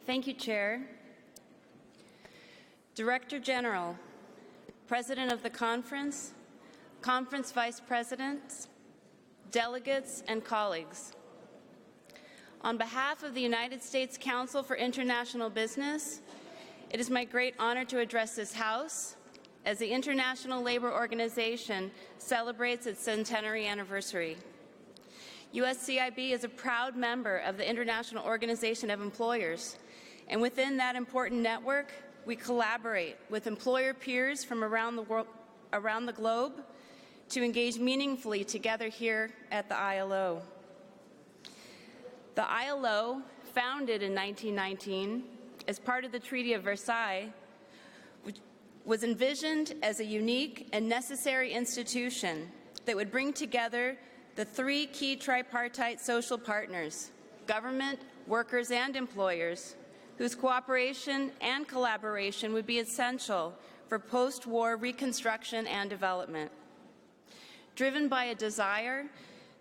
Thank you, Chair. Director General, President of the Conference, Conference Vice Presidents, delegates, and colleagues. On behalf of the United States Council for International Business, it is my great honor to address this House as the International Labor Organization celebrates its centenary anniversary. USCIB is a proud member of the International Organization of Employers, and within that important network, we collaborate with employer peers from around the globe to engage meaningfully together here at the ILO. The ILO, founded in 1919 as part of the Treaty of Versailles, was envisioned as a unique and necessary institution that would bring together the three key tripartite social partners, government, workers, and employers, whose cooperation and collaboration would be essential for post-war reconstruction and development. Driven by a desire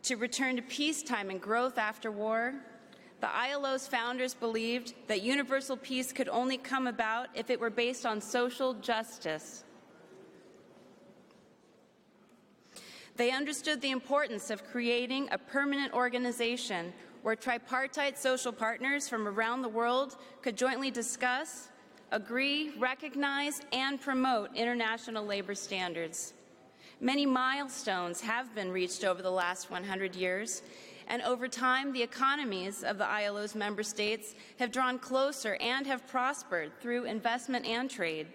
to return to peacetime and growth after war, the ILO's founders believed that universal peace could only come about if it were based on social justice. They understood the importance of creating a permanent organization where tripartite social partners from around the world could jointly discuss, agree, recognize, and promote international labor standards. Many milestones have been reached over the last 100 years, and over time, the economies of the ILO's member states have drawn closer and have prospered through investment and trade.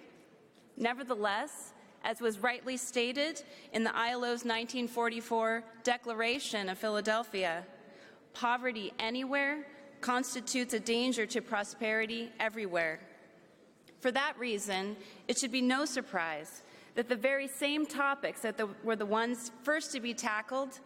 Nevertheless, as was rightly stated in the ILO's 1944 Declaration of Philadelphia, poverty anywhere constitutes a danger to prosperity everywhere. For that reason, it should be no surprise that the very same topics that were the ones first to be tackled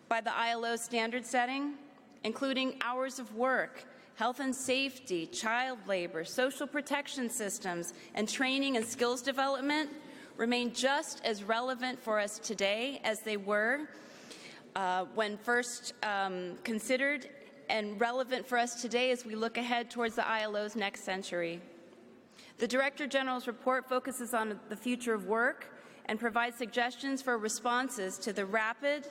by the ILO standard setting, including hours of work, health and safety, child labor, social protection systems, and training and skills development, remain just as relevant for us today as they were when first considered, and relevant for us today as we look ahead towards the ILO's next century. The Director General's report focuses on the future of work and provides suggestions for responses to the rapid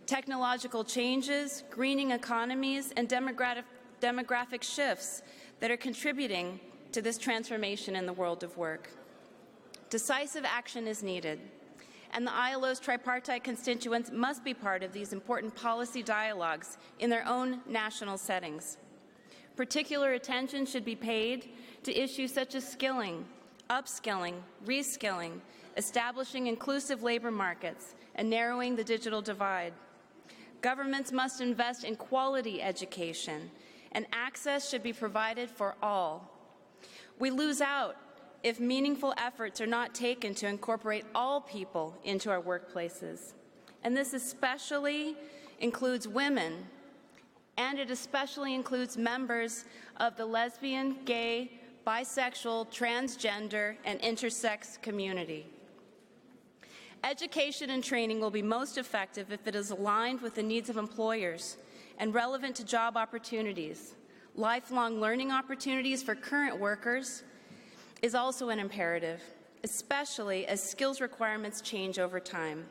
technological changes, greening economies, and demographic shifts that are contributing to this transformation in the world of work. Decisive action is needed, and the ILO's tripartite constituents must be part of these important policy dialogues in their own national settings. Particular attention should be paid to issues such as skilling, upskilling, reskilling, establishing inclusive labor markets, and narrowing the digital divide. Governments must invest in quality education, and access should be provided for all. We lose out if meaningful efforts are not taken to incorporate all people into our workplaces. And this especially includes women, and it especially includes members of the lesbian, gay, bisexual, transgender, and intersex community. Education and training will be most effective if it is aligned with the needs of employers and relevant to job opportunities. Lifelong learning opportunities for current workers is also an imperative, especially as skills requirements change over time.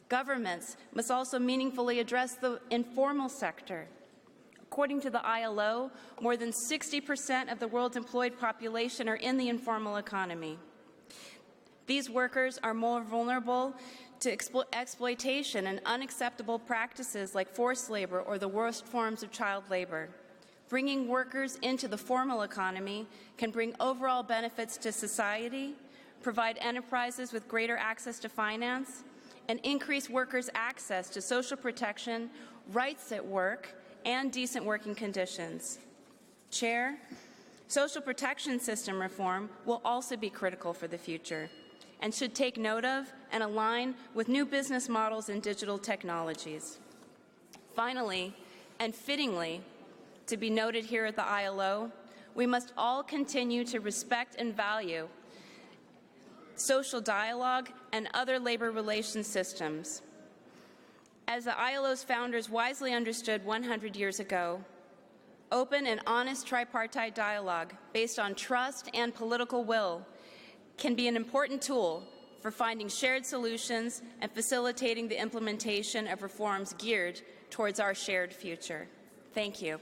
Governments must also meaningfully address the informal sector. According to the ILO, more than 60% of the world's employed population are in the informal economy. These workers are more vulnerable to exploitation and unacceptable practices like forced labor or the worst forms of child labor. Bringing workers into the formal economy can bring overall benefits to society, provide enterprises with greater access to finance, and increase workers' access to social protection, rights at work, and decent working conditions. Chair, social protection system reform will also be critical for the future and should take note of and align with new business models and digital technologies. Finally, and fittingly, to be noted here at the ILO, we must all continue to respect and value social dialogue and other labor relations systems. As the ILO's founders wisely understood 100 years ago, Open and honest tripartite dialogue based on trust and political will can be an important tool for finding shared solutions and facilitating the implementation of reforms geared towards our shared future. Thank you.